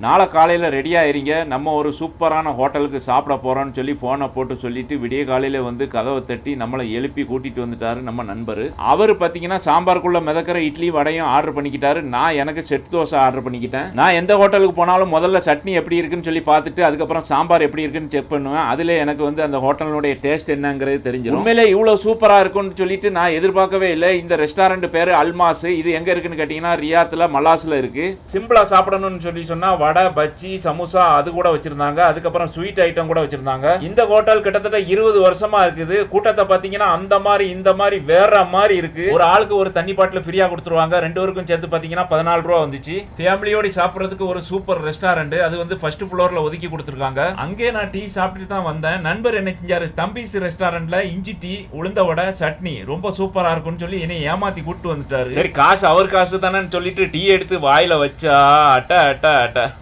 நாளை காலையில் ரெடி ஆயிருங்க, நம்ம ஒரு சூப்பரான ஹோட்டலுக்கு சாப்பிட போகிறோன்னு சொல்லி ஃபோனை போட்டு சொல்லிட்டு விடிய காலையில் வந்து கதவை தட்டி நம்மளை எழுப்பி கூட்டிகிட்டு வந்துட்டார் நம்ம நண்பர். அவர் பார்த்தீங்கன்னா சாம்பாருக்குள்ளே மிதக்கிற இட்லி வடையும் ஆர்டர் பண்ணிக்கிட்டாரு. நான் எனக்கு செட் தோசை ஆர்டர் பண்ணிக்கிட்டேன். நான் எந்த ஹோட்டலுக்கு போனாலும் முதல்ல சட்னி எப்படி இருக்குன்னு சொல்லி பார்த்துட்டு அதுக்கப்புறம் சாம்பார் எப்படி இருக்குன்னு செக் பண்ணுவேன். அதில் எனக்கு வந்து அந்த ஹோட்டலுடைய டேஸ்ட் என்னங்கிறது தெரிஞ்சிடும். உண்மையிலே இவ்வளோ சூப்பராக இருக்குன்னு சொல்லிட்டு நான் எதிர்பார்க்கவே இல்லை. இந்த ரெஸ்டாரண்ட் பேர் அல்மாஸ். இது எங்கே இருக்குன்னு கேட்டிங்கன்னா ரியாத்தில் மலாஸில் இருக்குது. சிம்பிளாக சாப்பிடணும்னு சொல்லி சொன்னால் வடை, பஜ்ஜி, சமோசா அது கூட வச்சிருந்தாங்க. அதுக்கப்புறம் ஸ்வீட் ஐட்டம் கூட வச்சிருந்தாங்க. இந்த ஹோட்டல் கிட்டத்தட்ட 20 வருஷமா இருக்குது. கூட்டத்தை பாத்தீங்கன்னா அந்த மாதிரி இந்த மாதிரி வேற மாதிரி இருக்கு. ஒரு ஆளுக்கு ஒரு தண்ணி பாட்டில் ஃப்ரீயா கொடுத்துருவாங்க. 2 பேருக்கும் சேர்த்து பாத்தீங்கன்னா 14 ரூபா வந்துச்சு. ஃபேமிலியோட சாப்பிடுறதுக்கு ஒரு சூப்பர் ரெஸ்டாரண்ட். அது வந்து ஃபர்ஸ்ட் ஃப்ளோர்ல ஒதுக்கி கொடுத்துருக்காங்க. அங்கே நான் டீ சாப்பிட்டு தான் வந்தேன். நண்பர் என்ன செஞ்சாரு, தம்பிஸ் ரெஸ்டாரண்ட்ல இஞ்சி டீ, உளுந்த வடை, சட்னி ரொம்ப சூப்பரா இருக்கும்னு சொல்லி என்னை ஏமாத்தி கூட்டு வந்துட்டாரு. சரி, காசு அவர் காசு தானேன்னு சொல்லிட்டு டீ எடுத்து வாயில வச்சா அட்ட அட்ட அட்ட